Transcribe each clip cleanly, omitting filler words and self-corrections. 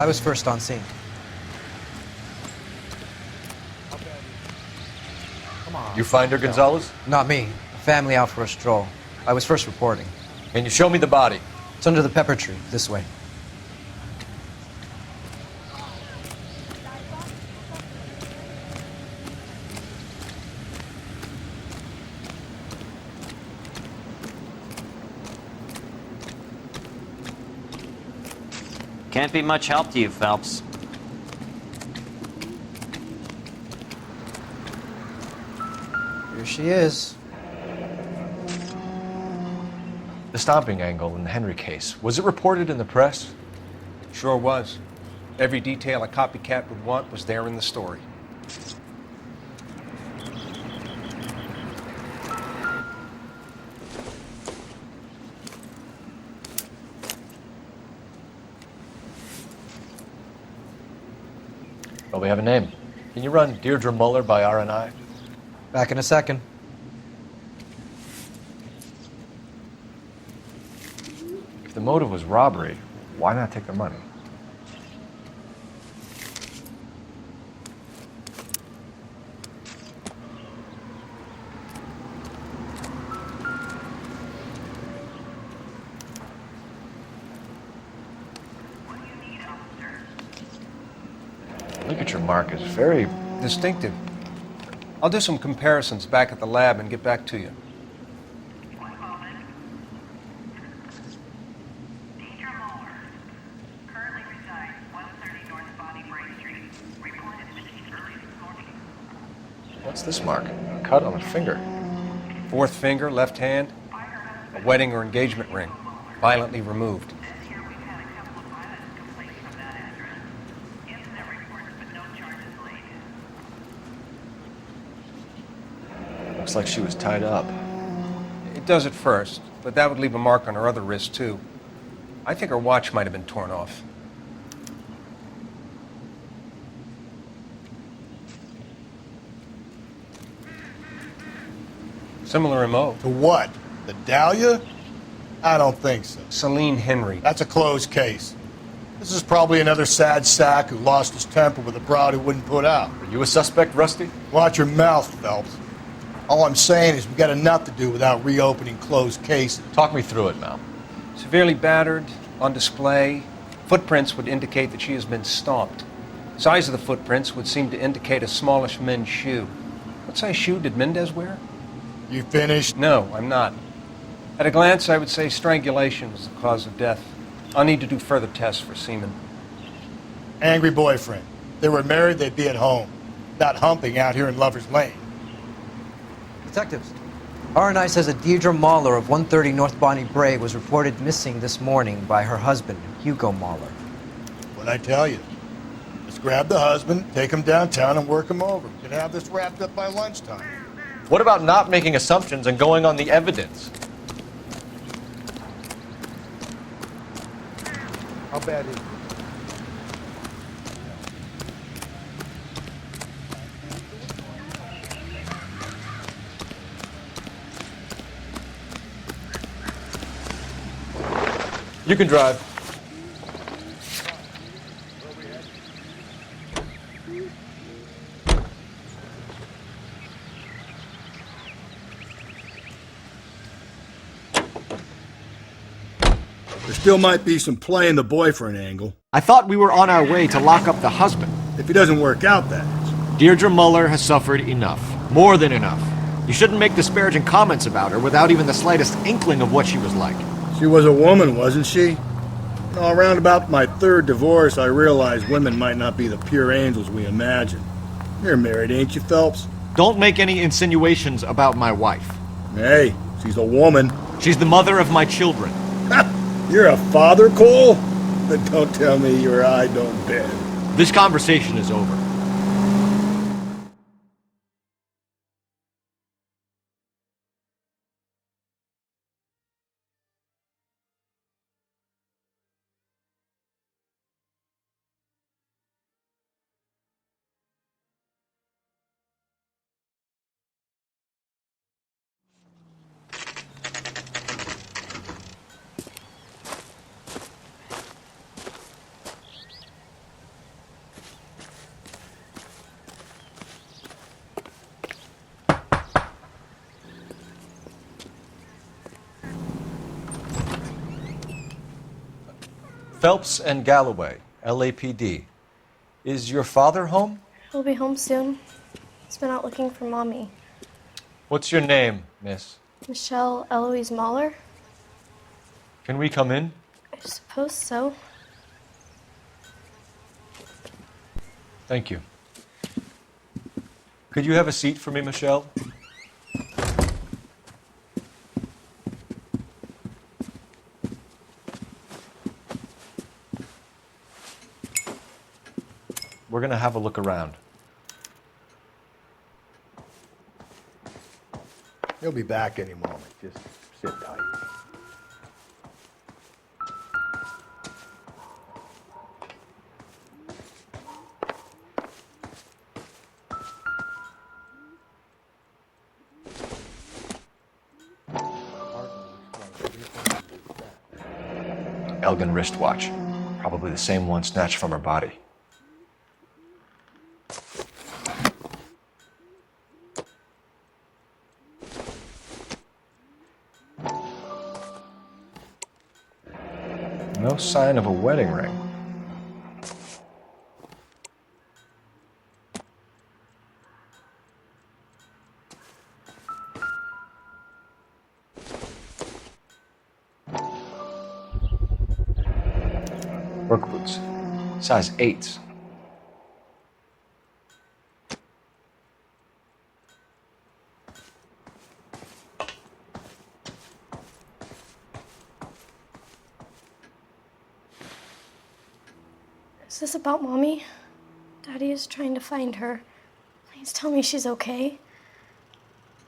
I was first on scene. Come on. You find her, Gonzalez? Not me. A family out for a stroll. I was first reporting. Can you show me the body? It's under the pepper tree, this way. Can't be much help to you, Phelps. Here she is. The stomping angle in the Henry case, was it reported in the press? Sure was. Every detail a copycat would want was there in the story. Well, we have a name. Can you run Deirdre Muller by RNI? Back in a second. If the motive was robbery, why not take their money? Look at your mark. It's very Distinctive. I'll do some comparisons back at the lab and get back to you. One moment. Deidre Muller. Currently resides 130 North Bonnie Bray Street. Reported deceased early this morning. What's this mark? A cut on a finger. Fourth finger, left hand. A wedding or engagement ring. Violently removed. This year we've had a couple of violence complaints from that address. Incident reports, but no charges laid. Looks like she was tied up. It does at first, but that would leave a mark on her other wrist, too. I think her watch might have been torn off. Similar MO. To what? The Dahlia? I don't think so. Celine Henry. That's a closed case. This is probably another sad sack who lost his temper with a broad who wouldn't put out. Are you a suspect, Rusty? Watch your mouth, Phelps. All I'm saying is we got enough to do without reopening closed cases. Talk me through it, Mal. Severely battered, on display. Footprints would indicate that she has been stomped. Size of the footprints would seem to indicate a smallish men's shoe. What size shoe did Mendez wear? You finished? No, I'm not. At a glance, I would say strangulation was the cause of death. I'll need to do further tests for semen. Angry boyfriend. If they were married, they'd be at home. Not humping out here in Lover's Lane. Detectives, RNI says that Deirdre Muller of 130 North Bonnie Bray was reported missing this morning by her husband, Hugo Muller. What'd I tell you? Let's grab the husband, take him downtown, and work him over. We could have this wrapped up by lunchtime. What about not making assumptions and going on the evidence? How bad is it? You can drive. There still might be some play in the boyfriend angle. I thought we were on our way to lock up the husband. If he doesn't work out, that is. Deirdre Muller has suffered enough. More than enough. You shouldn't make disparaging comments about her without even the slightest inkling of what she was like. She was a woman, wasn't she? You know, around about my third divorce, I realized women might not be the pure angels we imagine. You're married, ain't you, Phelps? Don't make any insinuations about my wife. Hey, she's a woman. She's the mother of my children. You're a father, Cole? But don't tell me your eye don't bend. This conversation is over. Phelps and Galloway, LAPD. Is your father home? He'll be home soon. He's been out looking for Mommy. What's your name, miss? Michelle Eloise Mahler? Can we come in? I suppose so. Thank you. Could you have a seat for me, Michelle? We're going to have a look around. He'll be back any moment. Just sit tight. Elgin wristwatch. Probably the same one snatched from her body. No sign of a wedding ring. Work boots. Size 8s. Is this about Mommy? Daddy is trying to find her. Please tell me she's okay.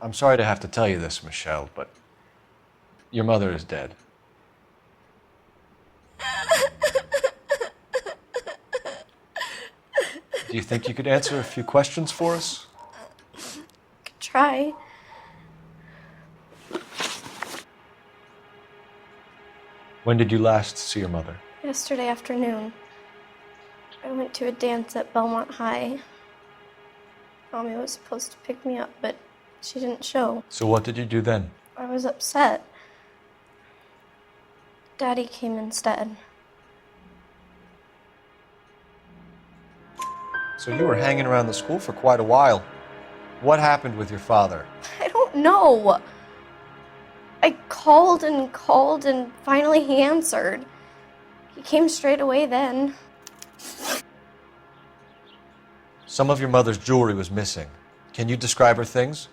I'm sorry to have to tell you this, Michelle, but your mother is dead. Do you think you could answer a few questions for us? Could try. When did you last see your mother? Yesterday afternoon. I went to a dance at Belmont High. Mommy was supposed to pick me up, but she didn't show. So what did you do then? I was upset. Daddy came instead. So you were hanging around the school for quite a while. What happened with your father? I don't know. I called and finally he answered. He came straight away then. Some of your mother's jewelry was missing. Can you describe her things?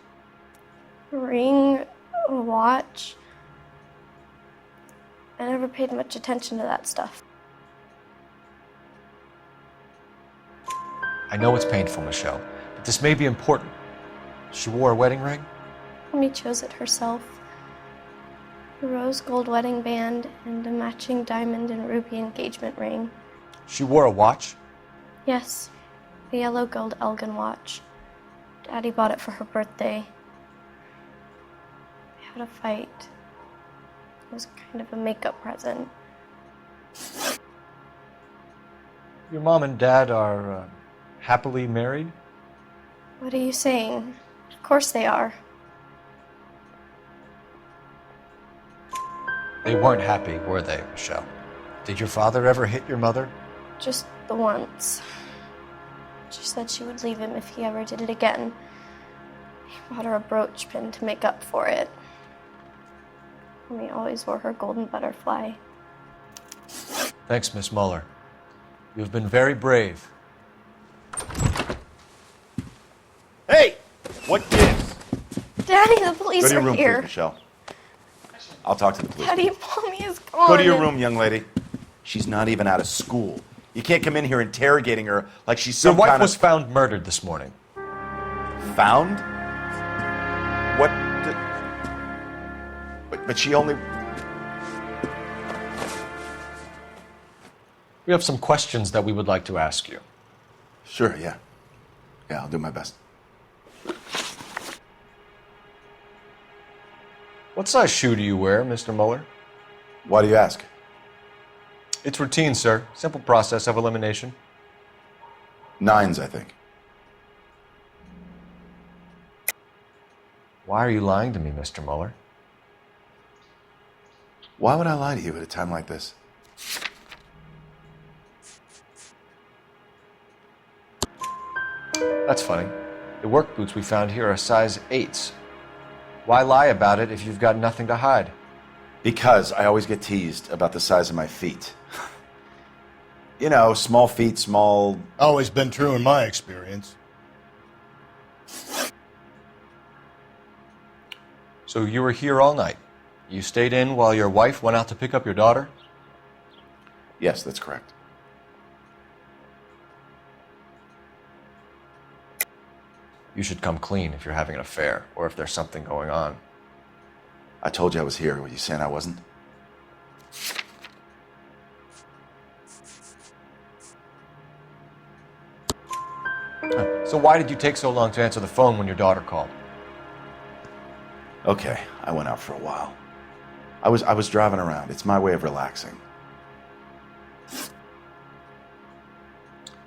A ring, a watch. I never paid much attention to that stuff. I know it's painful, Michelle, but this may be important. She wore a wedding ring? Mommy chose it herself. A rose gold wedding band and a matching diamond and ruby engagement ring. She wore a watch? Yes, a yellow gold Elgin watch. Daddy bought it for her birthday. We had a fight. It was kind of a makeup present. Your mom and dad are happily married? What are you saying? Of course they are. They weren't happy, were they, Michelle? Did your father ever hit your mother? Just the once. She said she would leave him if he ever did it again. He bought her a brooch pin to make up for it. Mommy always wore her golden butterfly. Thanks, Miss Muller. You've been very brave. Hey! What gives? Daddy, the police Go to your are room, here. please, Michelle. I'll talk to the police. Daddy, Mommy is gone. Go to your room, young lady. She's not even out of school. You can't come in here interrogating her like she's some Your wife kind was of... found murdered this morning. Found? What? But she only... We have some questions that we would like to ask you. Sure, yeah. Yeah, I'll do my best. What size shoe do you wear, Mr. Muller? Why do you ask? It's routine, sir. Simple process of elimination. 9s, I think. Why are you lying to me, Mr. Muller? Why would I lie to you at a time like this? That's funny. The work boots we found here are size 8s. Why lie about it if you've got nothing to hide? Because I always get teased about the size of my feet. You know, small feet, small... Always been true in my experience. So you were here all night. You stayed in while your wife went out to pick up your daughter? Yes, that's correct. You should come clean if you're having an affair, or if there's something going on. I told you I was here. Were you saying I wasn't? So why did you take so long to answer the phone when your daughter called? Okay, I went out for a while. I was driving around. It's my way of relaxing.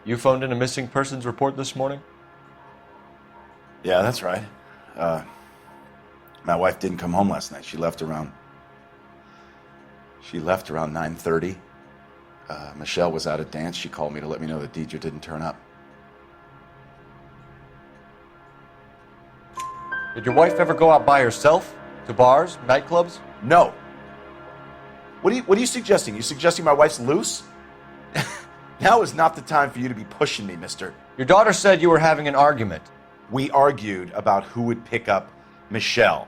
You phoned in a missing persons report this morning? Yeah, that's right. My wife didn't come home last night. She left around 9:30. Michelle was out at dance. She called me to let me know that Deidre didn't turn up. Did your wife ever go out by herself? To bars, nightclubs? No. What are you suggesting? You suggesting my wife's loose? Now is not the time for you to be pushing me, mister. Your daughter said you were having an argument. We argued about who would pick up Michelle.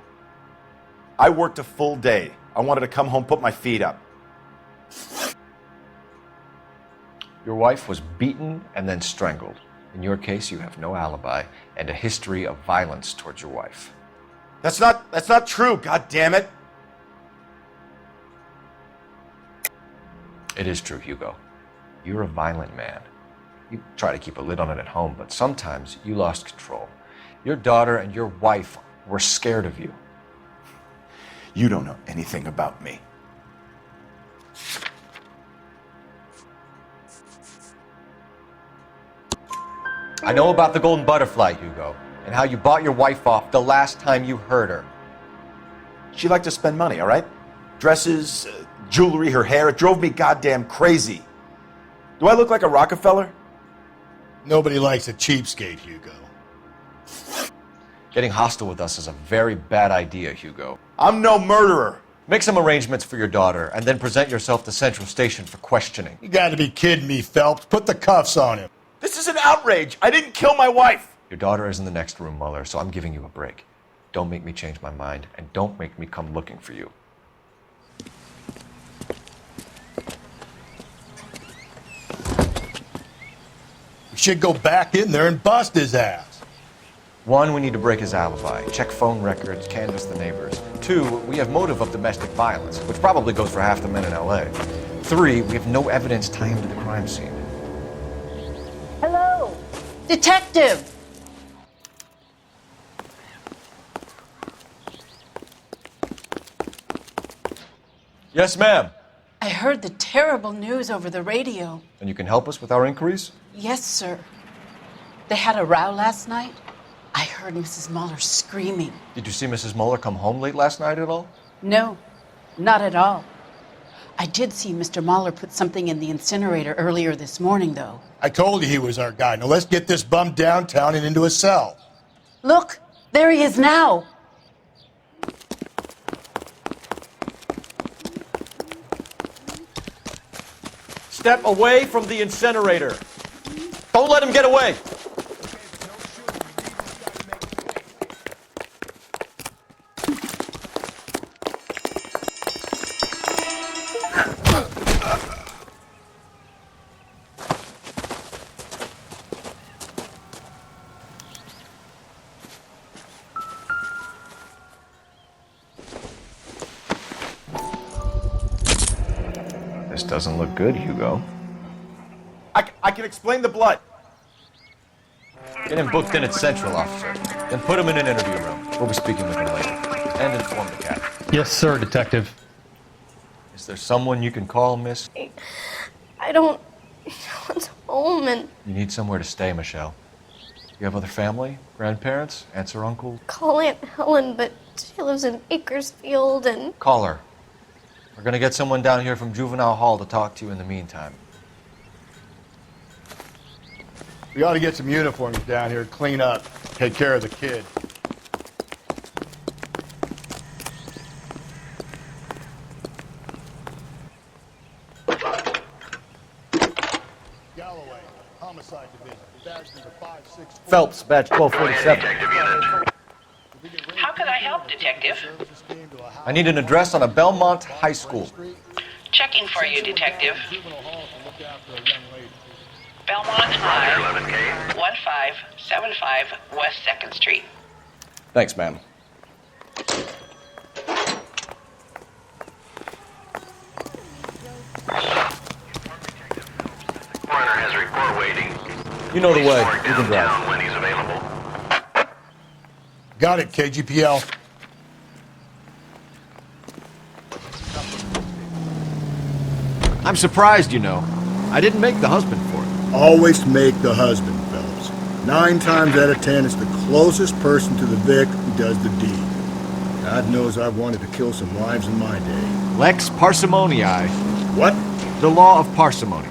I worked a full day. I wanted to come home, put my feet up. Your wife was beaten and then strangled. In your case, you have no alibi and a history of violence towards your wife. That's not true, god damn it. It is true, Hugo. You're a violent man. You try to keep a lid on it at home, but sometimes you lost control. Your daughter and your wife were scared of you. You don't know anything about me. I know about the golden butterfly, Hugo, and how you bought your wife off the last time you heard her. She liked to spend money, all right? Dresses, jewelry, her hair. It drove me goddamn crazy. Do I look like a Rockefeller? Nobody likes a cheapskate, Hugo. Getting hostile with us is a very bad idea, Hugo. I'm no murderer. Make some arrangements for your daughter, and then present yourself to Central Station for questioning. You gotta be kidding me, Phelps. Put the cuffs on him. This is an outrage. I didn't kill my wife. Your daughter is in the next room, Mueller, so I'm giving you a break. Don't make me change my mind, and don't make me come looking for you. We should go back in there and bust his ass. 1, we need to break his alibi, check phone records, canvass the neighbors. 2, we have motive of domestic violence, which probably goes for half the men in LA. 3, we have no evidence tying him to the crime scene. Hello, detective. Yes, ma'am. I heard the terrible news over the radio. And you can help us with our inquiries? Yes, sir. They had a row last night. I heard Mrs. Mueller screaming. Did you see Mrs. Mueller come home late last night at all? No, not at all. I did see Mr. Mueller put something in the incinerator earlier this morning, though. I told you he was our guy. Now let's get this bum downtown and into a cell. Look, there he is now. Step away from the incinerator. Don't let him get away. This doesn't look good, Hugo. I can explain the blood. Get him booked in at Central, officer. Then put him in an interview room. We'll be speaking with him later. And inform the cat. Yes, sir, detective. Is there someone you can call, miss? I don't want home, and You need somewhere to stay, Michelle. You have other family? Grandparents? Aunts or uncles? call Aunt Helen, but she lives in Bakersfield, and Call her. We're gonna get someone down here from Juvenile Hall to talk to you in the meantime. We ought to get some uniforms down here, clean up, take care of the kid. Galloway, Homicide Division, badge number 564. Phelps, badge 1247. Detective unit. How can I help, Detective? I need an address on a Belmont High School. Checking for you, Detective. Belmont High, 1575 West 2nd Street. Thanks, ma'am. Coroner has a report waiting. You know the way. Mark You can drive. downtown when he's available. Got it, KGPL. I'm surprised, you know. I didn't make the husband for it. Always make the husband, Phelps. 9 times out of 10, it's the closest person to the Vic who does the deed. God knows I've wanted to kill some wives in my day. Lex parsimoniae. What? The law of parsimony.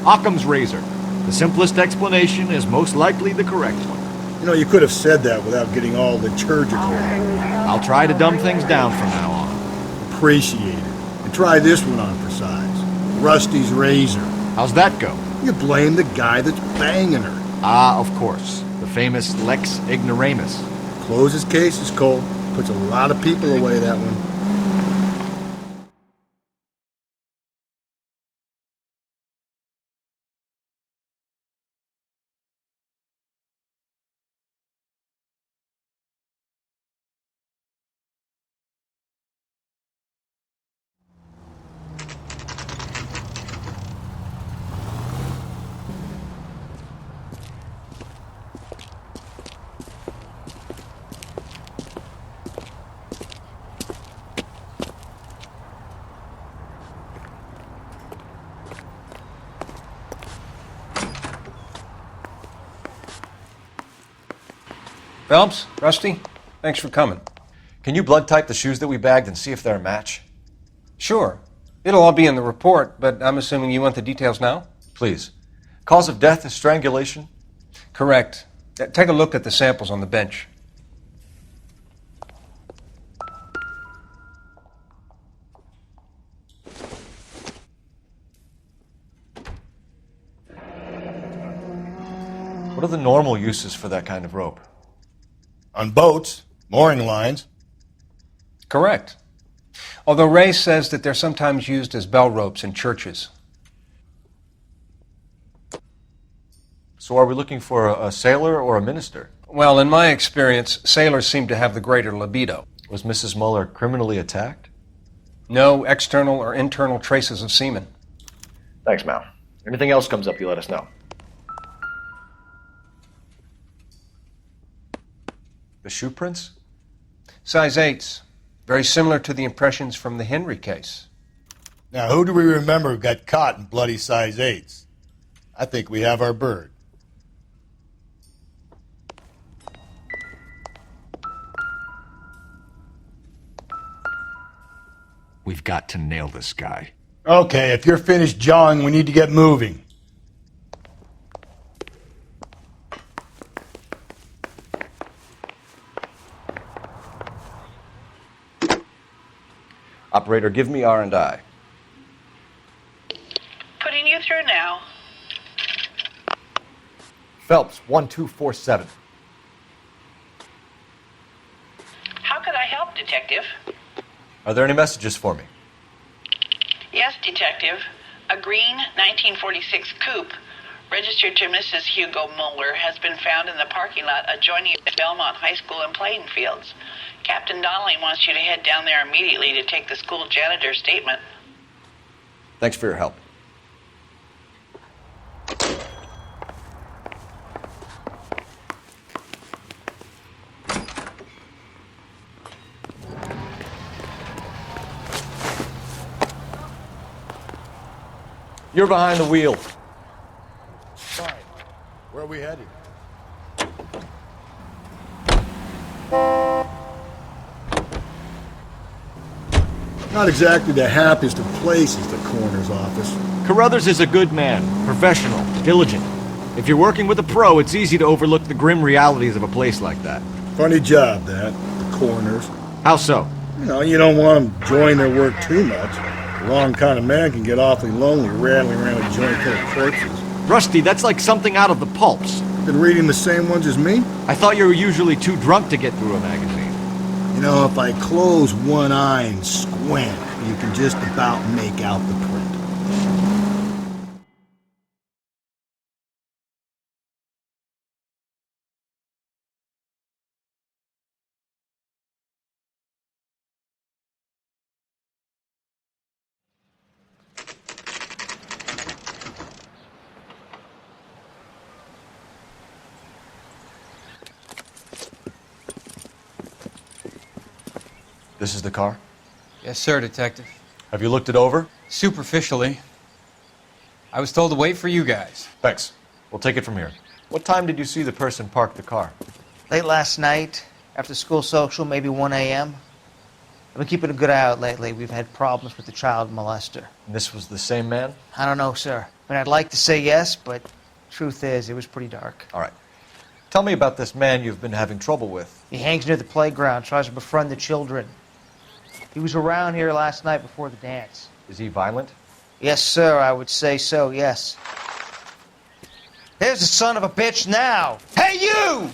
Occam's razor. The simplest explanation is most likely the correct one. You know, you could have said that without getting all liturgical. I'll try to dumb things down from now on. Appreciate it. And try this one on for size. Rusty's razor. How's that go? You blame the guy that's banging her. Ah, of course. The famous Lex ignoramus. Closes cases, Cole. Puts a lot of people away, that one. Phelps, Rusty, thanks for coming. Can you blood type the shoes that we bagged and see if they're a match? Sure. It'll all be in the report, but I'm assuming you want the details now? Please. Cause of death is strangulation? Correct. Take a look at the samples on the bench. What are the normal uses for that kind of rope? On boats, mooring lines. Correct. Although Ray says that they're sometimes used as bell ropes in churches. So are we looking for a sailor or a minister? Well, in my experience, sailors seem to have the greater libido. Was Mrs. Muller criminally attacked? No external or internal traces of semen. Thanks, Mal. Anything else comes up, you let us know. The shoe prints? Size 8s. Very similar to the impressions from the Henry case. Now, who do we remember got caught in bloody size 8s? I think we have our bird. We've got to nail this guy. Okay, if you're finished jawing, we need to get moving. Operator, give me R&I. Putting you through now. Phelps, 1247. How could I help, Detective? Are there any messages for me? Yes, Detective. A green 1946 coupe registered to Mrs. Hugo Muller has been found in the parking lot adjoining the Belmont High School and playing fields. Captain Donnelly wants you to head down there immediately to take the school janitor's statement. Thanks for your help. You're behind the wheel. Fine. Where are we headed? Not exactly the happiest of places, the coroner's office. Carruthers is a good man, professional, diligent. If you're working with a pro, it's easy to overlook the grim realities of a place like that. Funny job, that. The coroners. How so? You don't want them enjoying their work too much. The wrong kind of man can get awfully lonely rattling around a joint full of corpses. Rusty, that's like something out of the pulps. Been reading the same ones as me? I thought you were usually too drunk to get through a magazine. If I close one eye and squint, you can just about make out the print. This is the car? Yes, sir, Detective. Have you looked it over? Superficially. I was told to wait for you guys. Thanks. We'll take it from here. What time did you see the person park the car? Late last night, after school social, maybe 1 a.m. I've been keeping a good eye out lately. We've had problems with the child molester. And this was the same man? I don't know, sir. I mean, I'd like to say yes, but truth is, it was pretty dark. All right. Tell me about this man you've been having trouble with. He hangs near the playground, tries to befriend the children. He was around here last night before the dance. Is he violent? Yes, sir, I would say so, yes. There's the son of a bitch now. Hey, you!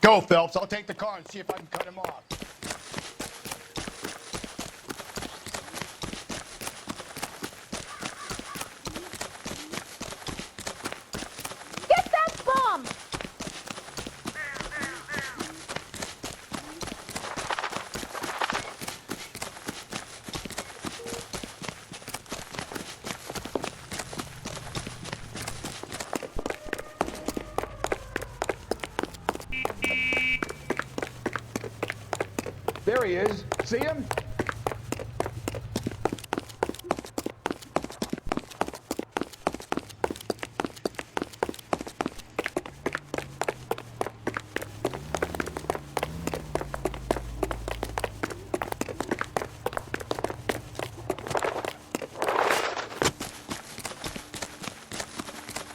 Go, Phelps. I'll take the car and see if I can cut him off. Get that bomb! There he is. See him?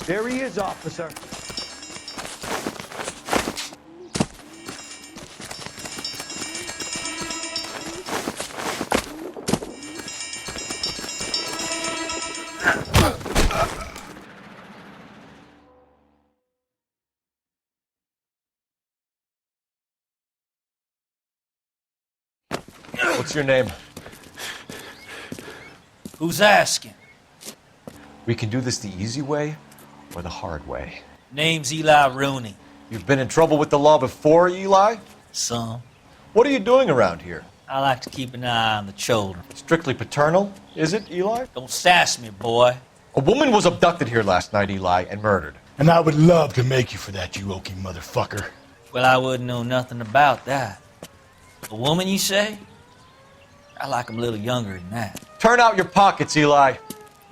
There he is, officer. What's your name? Who's asking? We can do this the easy way or the hard way. Name's Eli Rooney. You've been in trouble with the law before, Eli? Some. What are you doing around here? I like to keep an eye on the children. Strictly paternal, is it, Eli? Don't sass me, boy. A woman was abducted here last night, Eli, and murdered. And I would love to make you for that, you oaky motherfucker. Well, I wouldn't know nothing about that. A woman, you say? I like 'em a little younger than that. Turn out your pockets, Eli.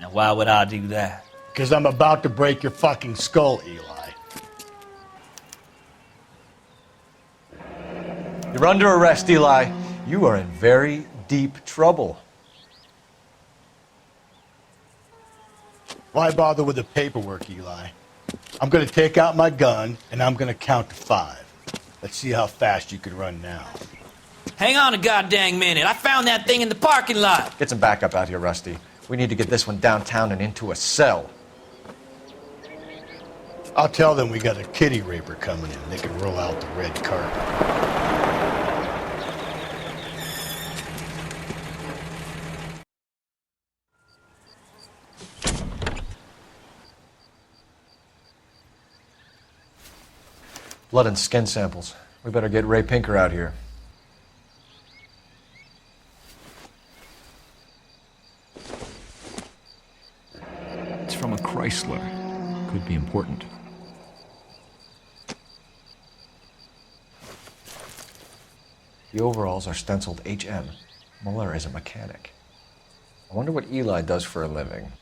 Now, why would I do that? Because I'm about to break your fucking skull, Eli. You're under arrest, Eli. You are in very deep trouble. Why bother with the paperwork, Eli? I'm going to take out my gun, and I'm going to count to 5. Let's see how fast you can run now. Hang on a goddamn minute. I found that thing in the parking lot. Get some backup out here, Rusty. We need to get this one downtown and into a cell. I'll tell them we got a kitty raper coming in. They can roll out the red carpet. Blood and skin samples. We better get Ray Pinker out here. It's from a Chrysler. Could be important. The overalls are stenciled HM. Muller is a mechanic. I wonder what Eli does for a living.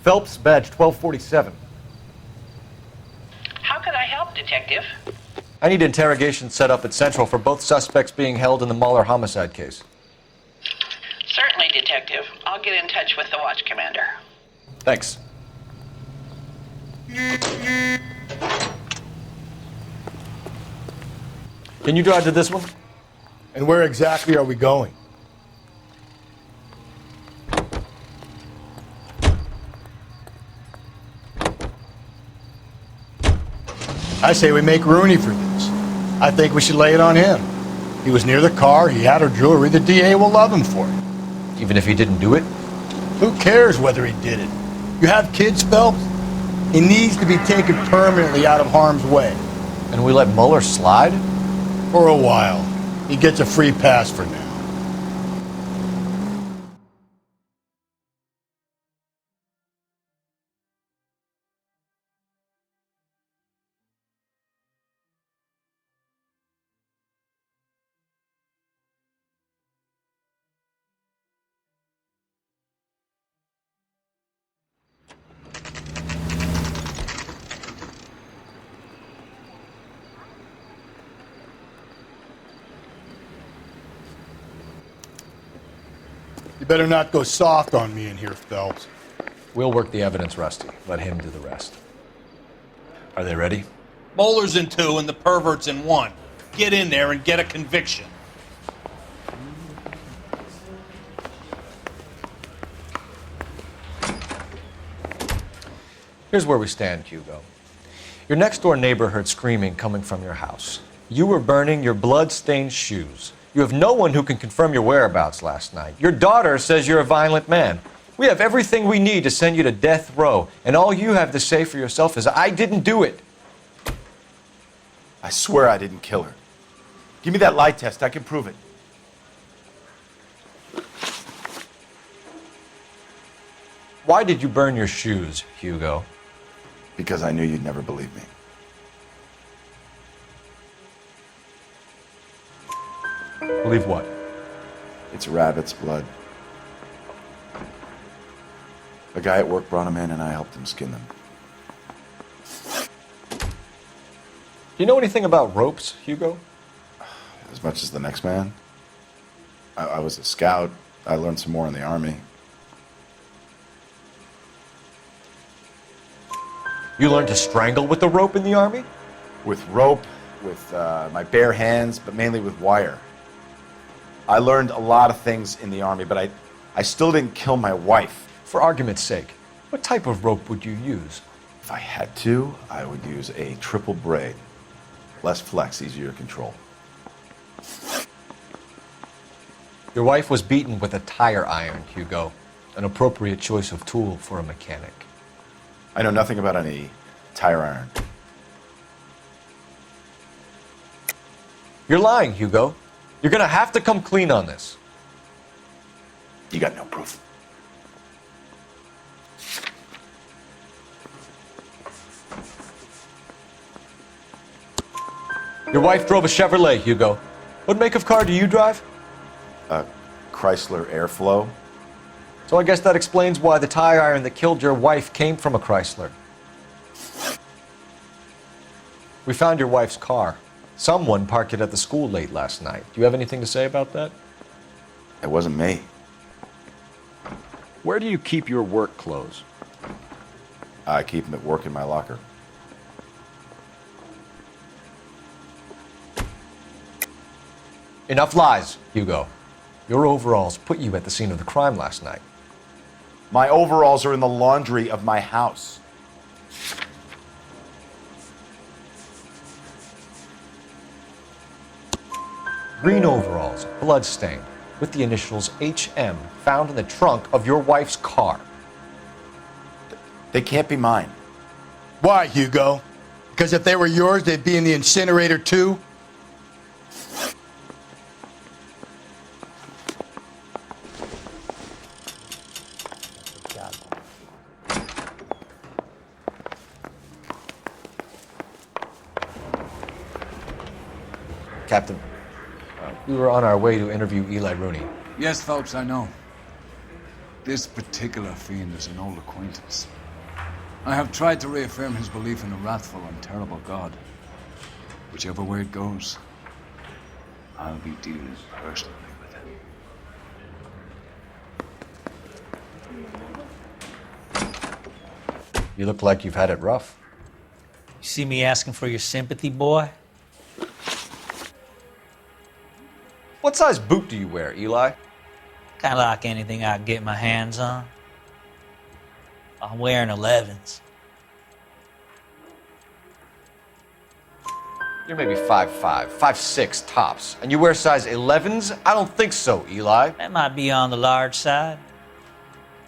Phelps, badge 1247. How could I help, Detective? I need interrogation set up at Central for both suspects being held in the Mahler homicide case. Certainly, Detective. I'll get in touch with the watch commander. Thanks. Can you drive to this one? And where exactly are we going? I say we make Rooney for this. I think we should lay it on him. He was near the car, he had her jewelry, the DA will love him for it. Even if he didn't do it? Who cares whether he did it? You have kids, Phelps? He needs to be taken permanently out of harm's way. And we let Mueller slide? For a while. He gets a free pass for now. You better not go soft on me in here, Phelps. We'll work the evidence, Rusty. Let him do the rest. Are they ready? Moeller's in 2 and the pervert's in 1. Get in there and get a conviction. Here's where we stand, Hugo. Your next-door neighbor heard screaming coming from your house. You were burning your blood-stained shoes. You have no one who can confirm your whereabouts last night. Your daughter says you're a violent man. We have everything we need to send you to death row, and all you have to say for yourself is, I didn't do it. I swear I didn't kill her. Give me that lie test. I can prove it. Why did you burn your shoes, Hugo? Because I knew you'd never believe me. Believe what? It's rabbit's blood. A guy at work brought him in and I helped him skin them. Do you know anything about ropes, Hugo? As much as the next man. I was a scout. I learned some more in the Army. You learned to strangle with the rope in the Army? With rope, with my bare hands, but mainly with wire. I learned a lot of things in the Army, but I still didn't kill my wife. For argument's sake, what type of rope would you use? If I had to, I would use a triple braid. Less flex, easier to control. Your wife was beaten with a tire iron, Hugo. An appropriate choice of tool for a mechanic. I know nothing about any tire iron. You're lying, Hugo. You're gonna have to come clean on this. You got no proof. Your wife drove a Chevrolet, Hugo. What make of car do you drive? A Chrysler Airflow. So I guess that explains why the tire iron that killed your wife came from a Chrysler. We found your wife's car. Someone parked it at the school late last night. Do you have anything to say about that? It wasn't me. Where do you keep your work clothes? I keep them at work in my locker. Enough lies, Hugo. Your overalls put you at the scene of the crime last night. My overalls are in the laundry of my house. Green overalls, blood-stained, with the initials HM found in the trunk of your wife's car. They can't be mine. Why, Hugo? Because if they were yours, they'd be in the incinerator too? Captain, we were on our way to interview Eli Rooney. Yes, Phelps, I know. This particular fiend is an old acquaintance. I have tried to reaffirm his belief in a wrathful and terrible God. Whichever way it goes, I'll be dealing personally with him. You look like you've had it rough. You see me asking for your sympathy, boy? What size boot do you wear, Eli? Kind of like anything I can get my hands on. I'm wearing 11s. You're maybe 5'5", 5'6" tops, and you wear size 11s? I don't think so, Eli. That might be on the large side.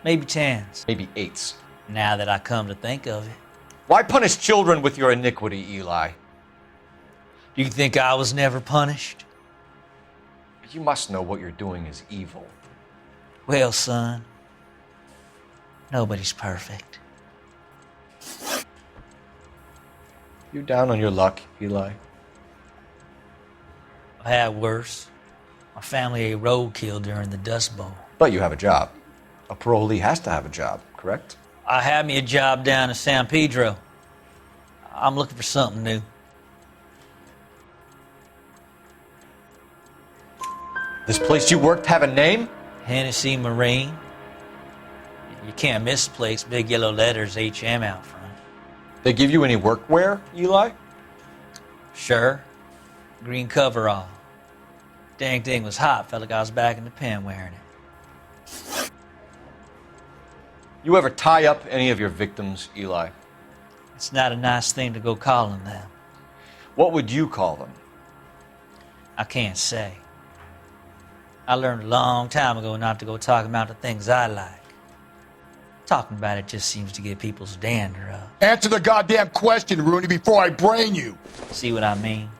Maybe 10s. Maybe 8s. Now that I come to think of it. Why punish children with your iniquity, Eli? Do you think I was never punished? You must know what you're doing is evil. Well, son, nobody's perfect. You down on your luck, Eli? I've had worse. My family ate roadkill during the Dust Bowl. But you have a job. A parolee has to have a job, correct? I had me a job down in San Pedro. I'm looking for something new. This place you worked have a name? Hennessy Marine. You can't miss the place. Big yellow letters, HM out front. They give you any workwear, Eli? Sure. Green coverall. Dang thing was hot. Felt like I was back in the pen wearing it. You ever tie up any of your victims, Eli? It's not a nice thing to go calling them. What would you call them? I can't say. I learned a long time ago not to go talking about the things I like. Talking about it just seems to get people's dander up. Answer the goddamn question, Rooney, before I brain you. See what I mean?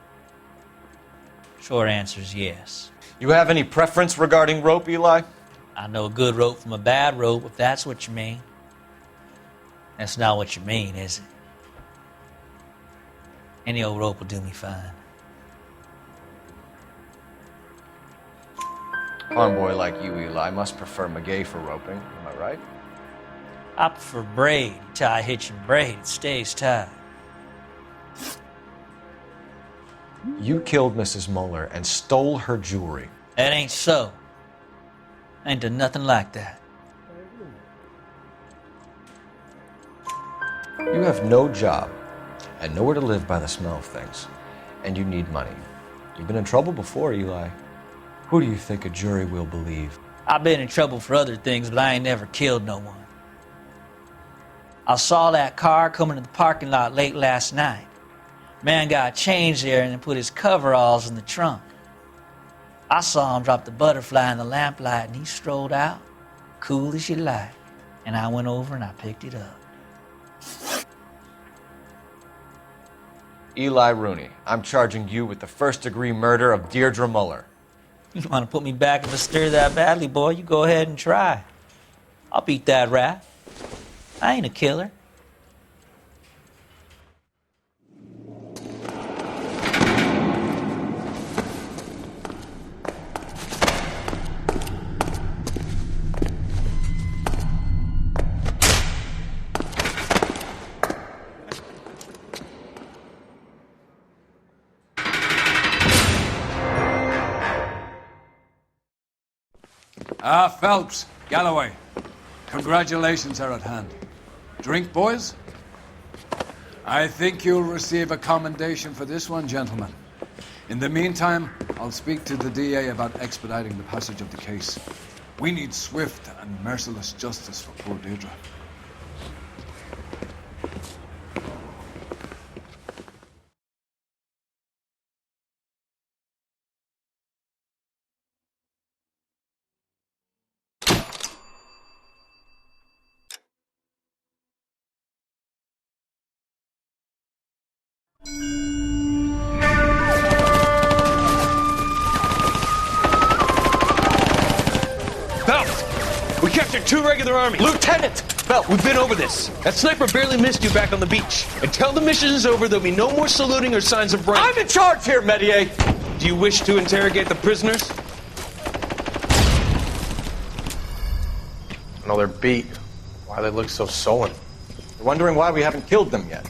Short answer is yes. You have any preference regarding rope, Eli? I know a good rope from a bad rope, if that's what you mean. That's not what you mean, is it? Any old rope will do me fine. Farm boy like you, Eli, must prefer Magay for roping. Am I right? I prefer braid. You tie a hitch and braid, it stays tied. You killed Mrs. Muller and stole her jewelry. That ain't so. I ain't done nothing like that. You have no job and nowhere to live by the smell of things. And you need money. You've been in trouble before, Eli. Who do you think a jury will believe? I've been in trouble for other things, but I ain't never killed no one. I saw that car coming to the parking lot late last night. Man got changed there and then put his coveralls in the trunk. I saw him drop the butterfly in the lamplight and he strolled out, cool as you like. And I went over and I picked it up. Eli Rooney, I'm charging you with the first-degree murder of Deirdre Muller. You want to put me back if I stir that badly, boy? You go ahead and try. I'll beat that rap. I ain't a killer. Phelps, Galloway, congratulations are at hand. Drink, boys? I think you'll receive a commendation for this one, gentlemen. In the meantime, I'll speak to the DA about expediting the passage of the case. We need swift and merciless justice for poor Deirdre. Phelps! We captured 2 regular army. Lieutenant! Phelps, we've been over this. That sniper barely missed you back on the beach. Until the mission is over, there'll be no more saluting or signs of rank. I'm in charge here, Medier! Do you wish to interrogate the prisoners? No, they're beat. Why they look so sullen? You're wondering why we haven't killed them yet.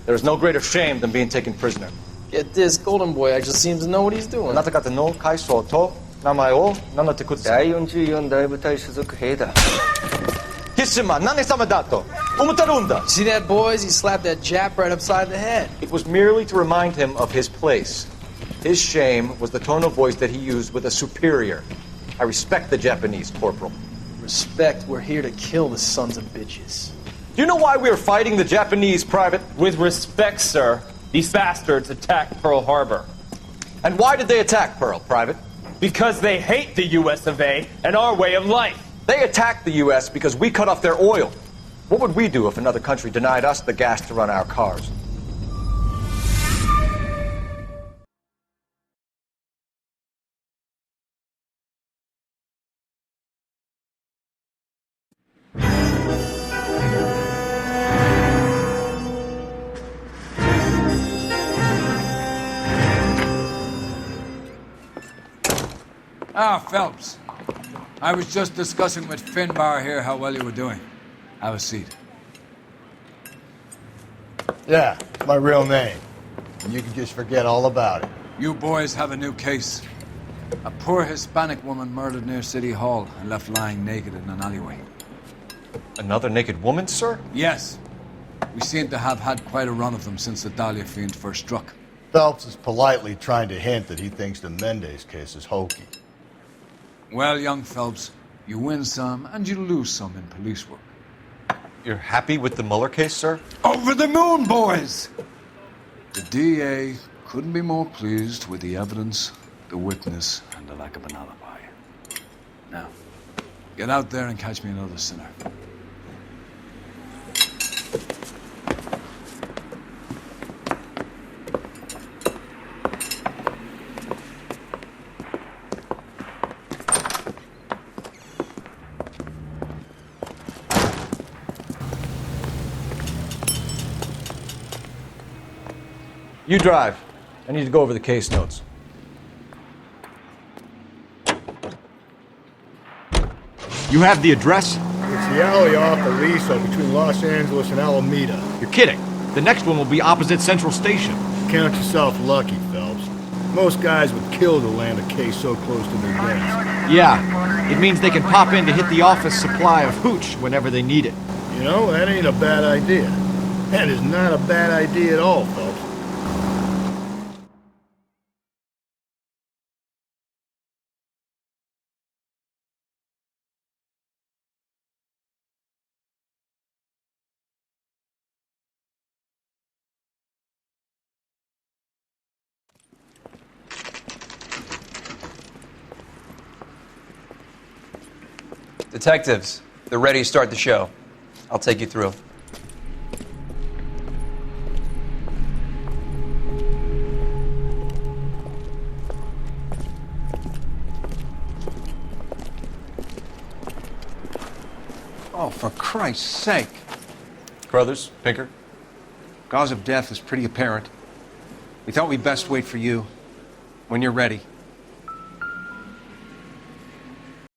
There is no greater shame than being taken prisoner. Get this, Golden Boy actually seems to know what he's doing. あなた方の会社と名前を名乗ってください。第44大部隊所属兵だ。キスマ何様だと思ってるんだ。 See that, boys? He slapped that Jap right upside the head. It was merely to remind him of his place. His shame was the tone of voice that he used with a superior. I respect the Japanese, Corporal. Respect, we're here to kill the sons of bitches. Do you know why we are fighting the Japanese, Private? With respect, sir, these bastards attacked Pearl Harbor. And why did they attack Pearl, Private? Because they hate the US of A and our way of life. They attacked the U.S. because we cut off their oil. What would we do if another country denied us the gas to run our cars? Ah, Phelps. I was just discussing with Finbar here how well you were doing. Have a seat. Yeah, it's my real name. And you can just forget all about it. You boys have a new case. A poor Hispanic woman murdered near City Hall and left lying naked in an alleyway. Another naked woman, sir? Yes. We seem to have had quite a run of them since the Dahlia fiend first struck. Phelps is politely trying to hint that he thinks the Mendez case is hokey. Well, young Phelps, you win some and you lose some in police work. You're happy with the Mueller case, sir? Over the moon, boys! The DA couldn't be more pleased with the evidence, the witness, and the lack of an alibi. Now, get out there and catch me another sinner. You drive. I need to go over the case notes. You have the address? It's the alley off Aliso between Los Angeles and Alameda. You're kidding. The next one will be opposite Central Station. Count yourself lucky, Phelps. Most guys would kill to land a case so close to their desk. Yeah, it means they can pop in to hit the office supply of hooch whenever they need it. You know, that ain't a bad idea. That is not a bad idea at all, Phelps. Detectives, they're ready to start the show. I'll take you through. Oh, for Christ's sake. Crothers, Pinker. Cause of death is pretty apparent. We thought we'd best wait for you. When you're ready,